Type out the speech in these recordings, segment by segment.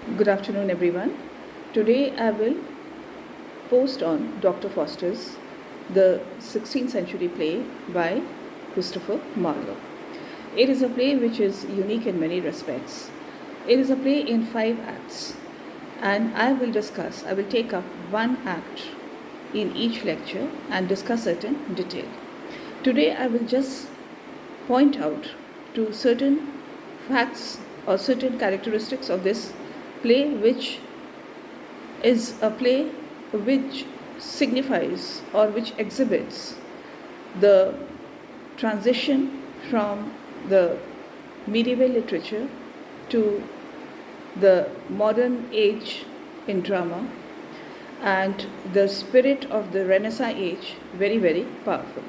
Good afternoon, everyone. Today I will post on Dr. Faustus, the 16th century play by Christopher Marlowe. It is a play which is unique in many respects. It is a play in 5 acts, and I will take up one act in each lecture and discuss it in detail. Today I will just point out to certain facts or certain characteristics of this play, which is a play which signifies or which exhibits the transition from the medieval literature to the modern age in drama, and the spirit of the Renaissance age very, very powerful.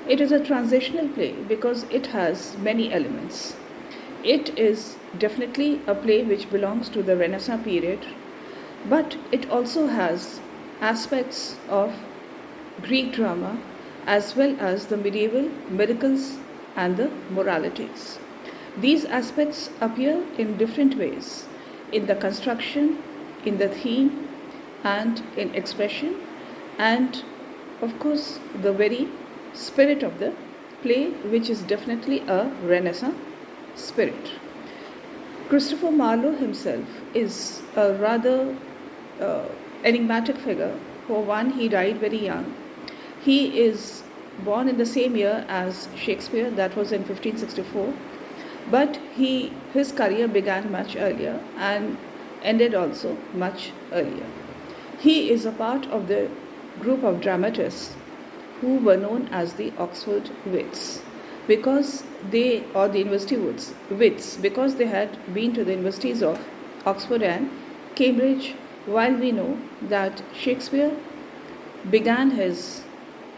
It is a transitional play because it has many elements. It is definitely a play which belongs to the Renaissance period, but it also has aspects of Greek drama as well as the medieval miracles and the moralities. These aspects appear in different ways in the construction, in the theme, and in expression, and of course the very spirit of the play, which is definitely a Renaissance spirit. Christopher Marlowe himself is a rather enigmatic figure. For one, he died very young. He is born in the same year as Shakespeare, that was in 1564, but his career began much earlier and ended also much earlier. He is a part of the group of dramatists who were known as the Oxford wits, because they, or the university wits, because they had been to the universities of Oxford and Cambridge, while we know that Shakespeare began his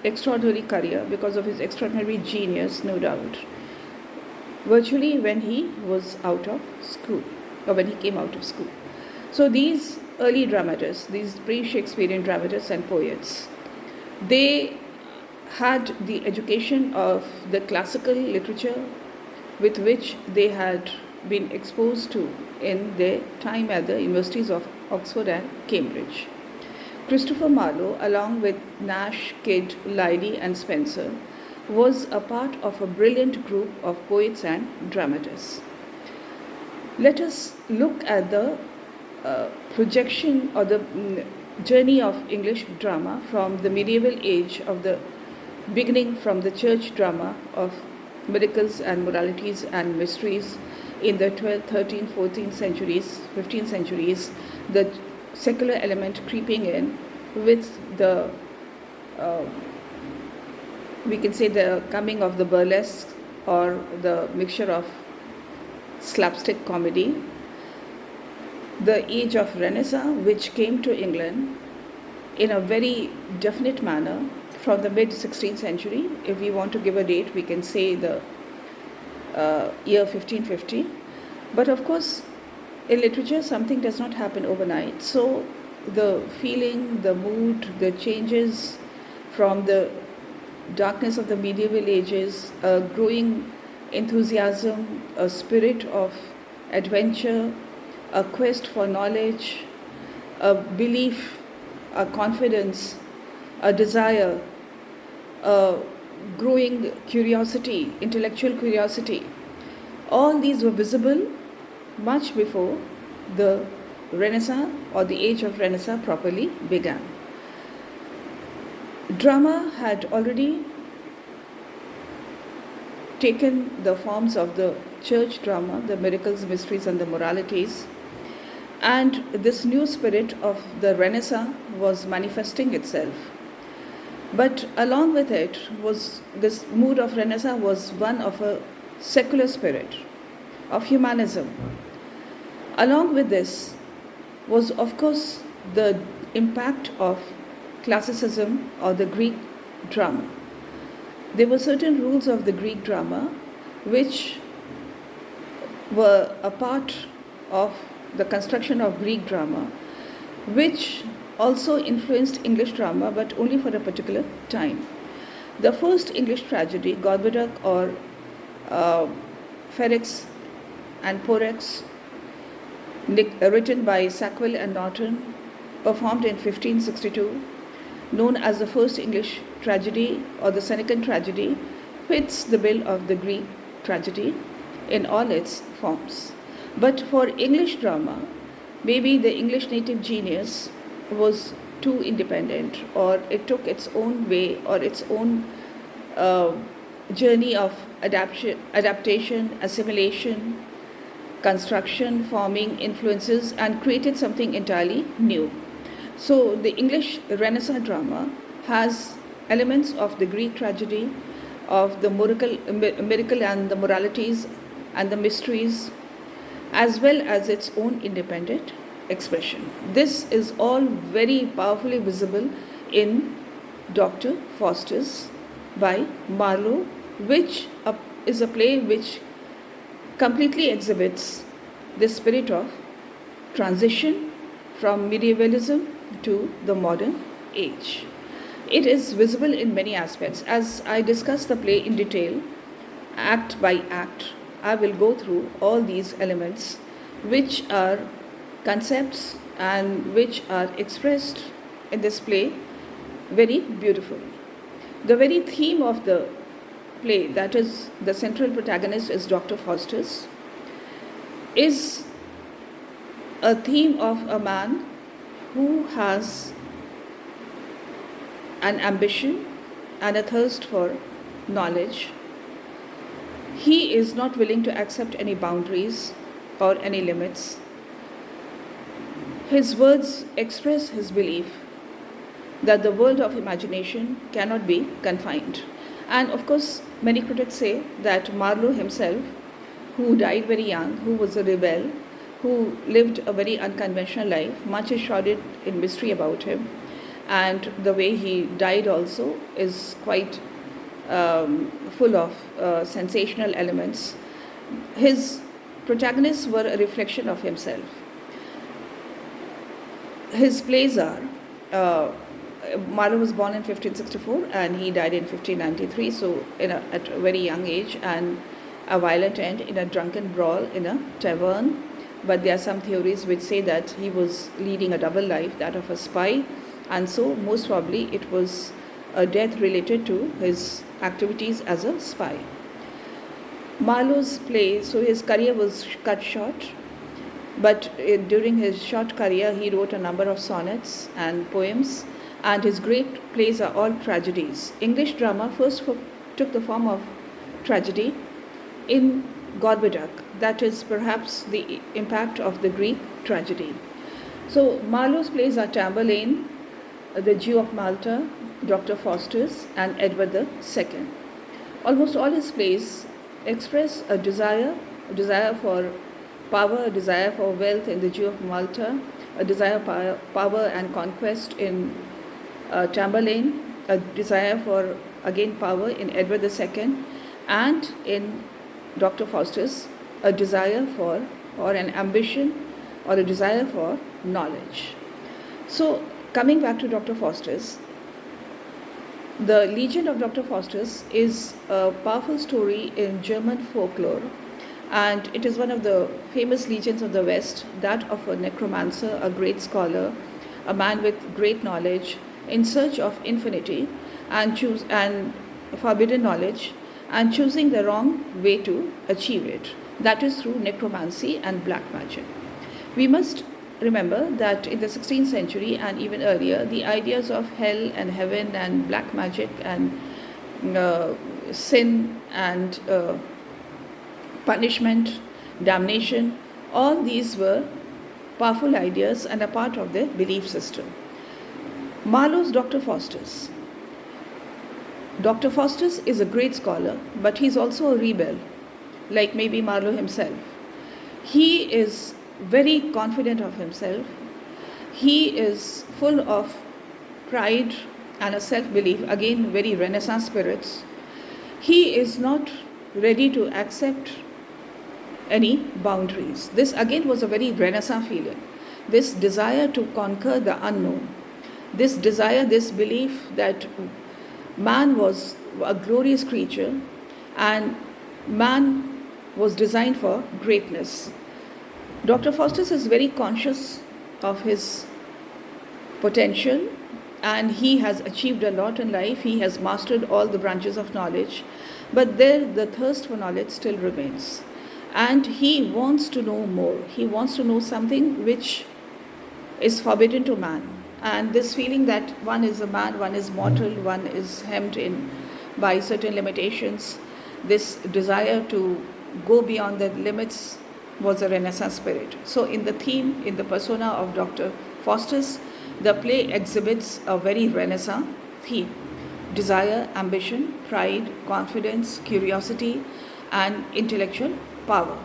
extraordinary career because of his extraordinary genius, no doubt, virtually when he was out of school, or when he came out of school. So these early dramatists, these pre-Shakespearean dramatists and poets, they had the education of the classical literature with which they had been exposed to in their time at the universities of Oxford and Cambridge. Christopher Marlowe, along with Nash, Kidd, Lyly, and Spenser, was a part of a brilliant group of poets and dramatists. Let us look at the projection or the journey of English drama from the medieval age of the beginning, from the church drama of miracles and moralities and mysteries in the 12th, 13th, 14th centuries, 15th centuries, the secular element creeping in with the, we can say, the coming of the burlesque or the mixture of slapstick comedy, the age of Renaissance, which came to England in a very definite manner from the mid-16th century. If we want to give a date, we can say the year 1550. But of course, in literature, something does not happen overnight. So the feeling, the mood, the changes from the darkness of the medieval ages, a growing enthusiasm, a spirit of adventure, a quest for knowledge, a belief, a confidence, a desire, a growing curiosity, intellectual curiosity. All these were visible much before the Renaissance or the age of Renaissance properly began. Drama had already taken the forms of the church drama, the miracles, mysteries, and the moralities, and this new spirit of the Renaissance was manifesting itself. But along with it was this mood of Renaissance was one of a secular spirit, of humanism. Along with this was, of course, the impact of classicism or the Greek drama. There were certain rules of the Greek drama which were a part of the construction of Greek drama, which also influenced English drama, but only for a particular time. The first English tragedy, Gorboduc or Ferrex and Porrex, written by Sackville and Norton, performed in 1562, known as the first English tragedy or the Senecan tragedy, fits the bill of the Greek tragedy in all its forms. But for English drama, maybe the English native genius was too independent, or it took its own way or its own journey of adaptation, assimilation, construction, forming influences, and created something entirely new. So the English Renaissance drama has elements of the Greek tragedy, of the miracle and the moralities and the mysteries, as well as its own independent expression. This is all very powerfully visible in Dr. Faustus by Marlowe, which is a play which completely exhibits the spirit of transition from medievalism to the modern age. It is visible in many aspects. As I discuss the play in detail, act by act, I will go through all these elements, which are concepts and which are expressed in this play very beautifully. The very theme of the play, that is, the central protagonist is Dr. Faustus, is a theme of a man who has an ambition and a thirst for knowledge. He is not willing to accept any boundaries or any limits. His words express his belief that the world of imagination cannot be confined. And of course, many critics say that Marlowe himself, who died very young, who was a rebel, who lived a very unconventional life, much is shrouded in mystery about him. And the way he died also is quite full of sensational elements. His protagonists were a reflection of himself. His plays are, Marlowe was born in 1564 and he died in 1593, so at a very young age, and a violent end in a drunken brawl in a tavern. But there are some theories which say that he was leading a double life, that of a spy, and so most probably it was a death related to his activities as a spy. Marlowe's play, so his career was cut short, but during his short career he wrote a number of sonnets and poems, and his great plays are all tragedies. English drama first took the form of tragedy in Gorboduc, that is perhaps the impact of the Greek tragedy. So Marlowe's plays are Tamburlaine, The Jew of Malta, Dr. Faustus, and Edward II. Almost all his plays express a desire for power, a desire for wealth in The Jew of Malta, a desire for power and conquest in Tamburlaine, a desire for again power in Edward II, and in Dr. Faustus, a desire for, or an ambition or a desire for knowledge. So coming back to Dr. Faustus, the legend of Dr. Faustus is a powerful story in German folklore, and it is one of the famous legends of the West, that of a necromancer, a great scholar, a man with great knowledge in search of infinity and forbidden knowledge, and choosing the wrong way to achieve it, that is through necromancy and black magic. We must remember that in the 16th century and even earlier, the ideas of hell and heaven and black magic and sin and punishment, damnation, all these were powerful ideas and a part of their belief system. Marlowe's Dr. Faustus. Dr. Faustus is a great scholar, but he's also a rebel, like maybe Marlowe himself. He is very confident of himself. He is full of pride and a self-belief, again very Renaissance spirits. He is not ready to accept any boundaries. This again was a very Renaissance feeling. This desire to conquer the unknown. This desire, this belief that man was a glorious creature and man was designed for greatness. Dr. Faustus is very conscious of his potential, and he has achieved a lot in life. He has mastered all the branches of knowledge, but there the thirst for knowledge still remains. And he wants to know more. He wants to know something which is forbidden to man. And this feeling that one is a man, one is mortal, one is hemmed in by certain limitations, this desire to go beyond the limits was a Renaissance spirit. So, in the theme, in the persona of Dr. Faustus, the play exhibits a very Renaissance theme: desire, ambition, pride, confidence, curiosity, and intellectual power.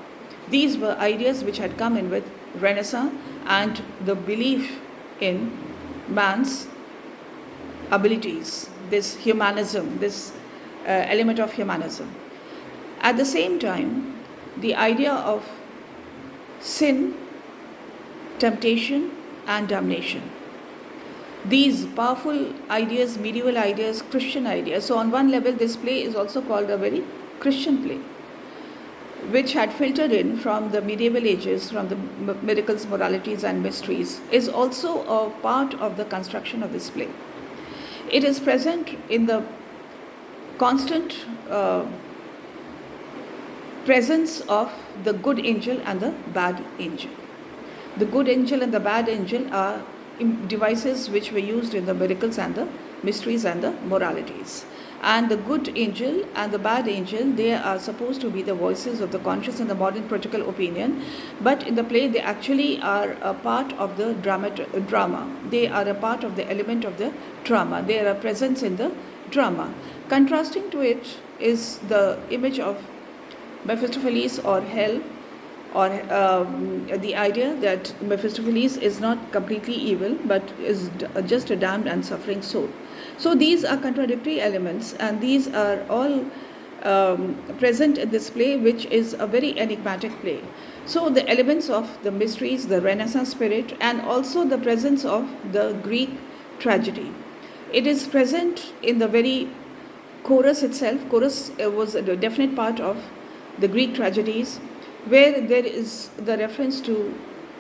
These were ideas which had come in with Renaissance and the belief in man's abilities, this humanism, this element of humanism. At the same time, the idea of sin, temptation, and damnation. These powerful ideas, medieval ideas, Christian ideas. So, on one level, this play is also called a very Christian play, which had filtered in from the medieval ages, from the miracles, moralities, and mysteries, is also a part of the construction of this play. It is present in the constant presence of the good angel and the bad angel. The good angel and the bad angel are devices which were used in the miracles and the mysteries and the moralities. And the good angel and the bad angel, they are supposed to be the voices of the conscious in the modern practical opinion, but in the play they actually are a part of the drama. They are a part of the element of the drama. They are a presence in the drama. Contrasting to it is the image of Mephistopheles or hell, or the idea that Mephistopheles is not completely evil but is just a damned and suffering soul. So these are contradictory elements, and these are all present in this play, which is a very enigmatic play. So the elements of the mysteries, the Renaissance spirit, and also the presence of the Greek tragedy. It is present in the very chorus itself. Chorus was a definite part of the Greek tragedies, where there is the reference to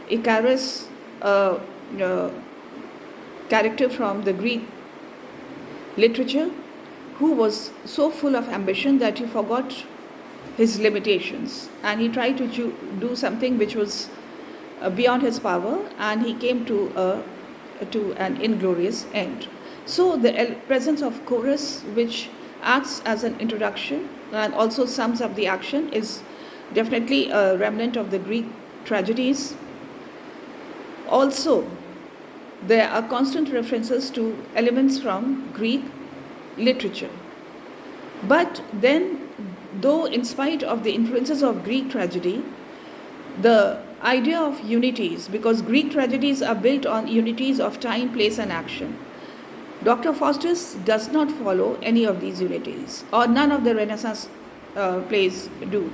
Icarus, a character from the Greek literature, who was so full of ambition that he forgot his limitations, and he tried to do something which was beyond his power, and he came to an inglorious end. So the presence of chorus, which acts as an introduction and also sums up the action, is definitely a remnant of the Greek tragedies. Also, there are constant references to elements from Greek literature. But then, though in spite of the influences of Greek tragedy, the idea of unities, because Greek tragedies are built on unities of time, place, and action, Dr. Faustus does not follow any of these unities, or none of the Renaissance plays do.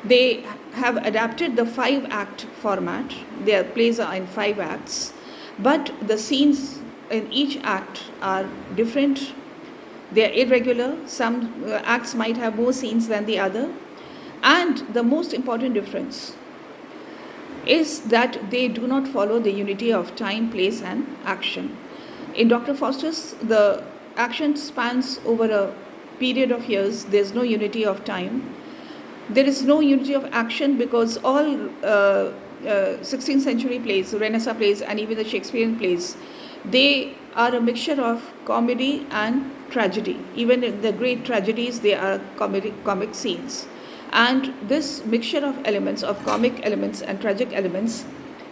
They have adapted the 5-act format. Their plays are in 5 acts, but the scenes in each act are different. They are irregular. Some acts might have more scenes than the other. And the most important difference is that they do not follow the unity of time, place, and action. In Dr. Faustus, the action spans over a period of years. There is no unity of time. There is no unity of action, because all 16th century plays, Renaissance plays, and even the Shakespearean plays, they are a mixture of comedy and tragedy. Even in the great tragedies, they are comic scenes. And this mixture of elements, of comic elements and tragic elements,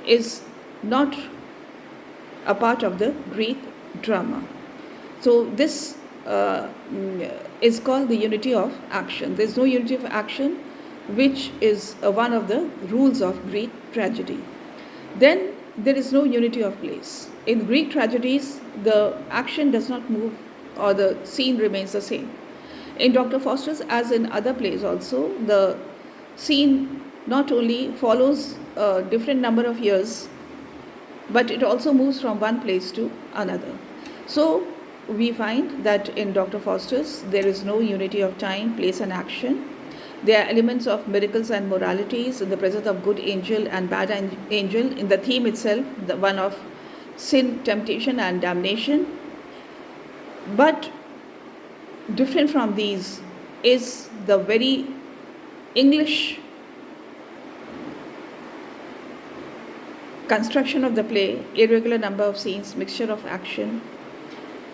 is not a part of the Greek drama. So this is called the unity of action. There is no unity of action, which is one of the rules of Greek tragedy. Then there is no unity of place. In Greek tragedies, the action does not move, or the scene remains the same. In Dr. Faustus, as in other plays also, the scene not only follows a different number of years, but it also moves from one place to another. So we find that in Dr. Faustus, there is no unity of time, place, and action. There are elements of miracles and moralities in the presence of good angel and bad angel. In the theme itself, the one of sin, temptation and damnation. But different from these is the very English construction of the play, irregular number of scenes, mixture of action,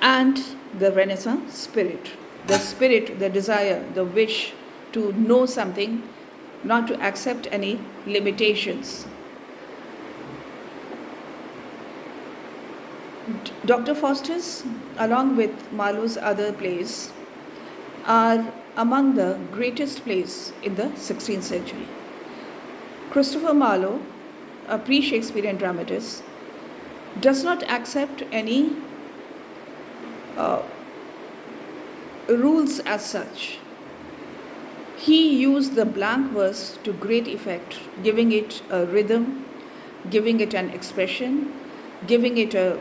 and the Renaissance spirit. The spirit, the desire, the wish to know something, not to accept any limitations. Dr. Faustus, along with Marlowe's other plays, are among the greatest plays in the 16th century. Christopher Marlowe, a pre-Shakespearean dramatist, does not accept any rules as such. He used the blank verse to great effect, giving it a rhythm, giving it an expression, giving it a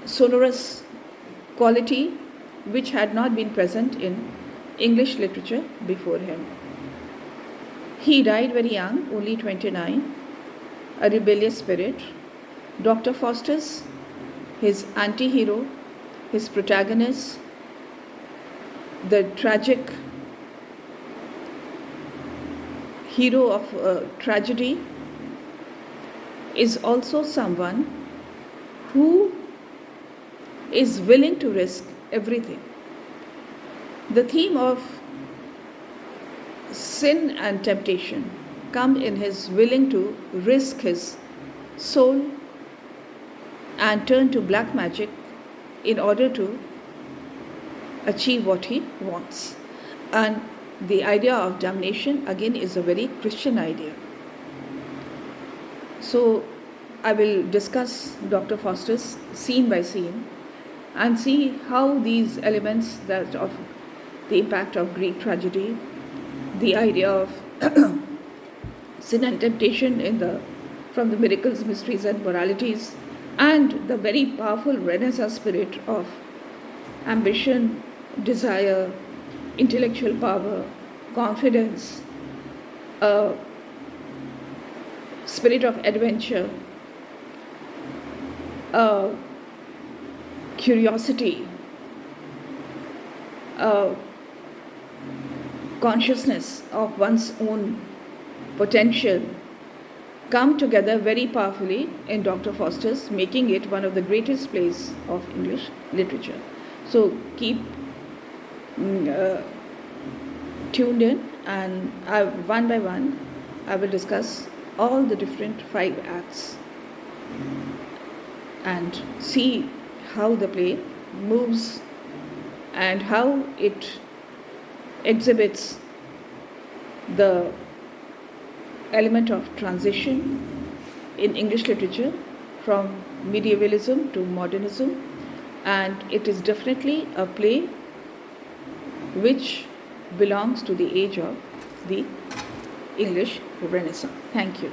sonorous quality which had not been present in English literature before him. He died very young, only 29, a rebellious spirit. Dr. Faustus, his anti-hero, his protagonist, the tragic hero of a tragedy, is also someone who is willing to risk everything. The theme of sin and temptation come in his willing to risk his soul and turn to black magic in order to achieve what he wants. And the idea of damnation again is a very Christian idea. So I will discuss Dr. Faustus scene by scene and see how these elements that of the impact of Greek tragedy, the idea of sin and temptation from the miracles, mysteries and moralities, and the very powerful Renaissance spirit of ambition, desire, intellectual power, confidence, a spirit of adventure, curiosity, consciousness of one's own potential come together very powerfully in Dr. Faustus, making it one of the greatest plays of English literature. So keep tuned in, and one by one I will discuss all the different 5 acts and see how the play moves and how it exhibits the element of transition in English literature from medievalism to modernism, and it is definitely a play which belongs to the age of the English Renaissance. Thank you.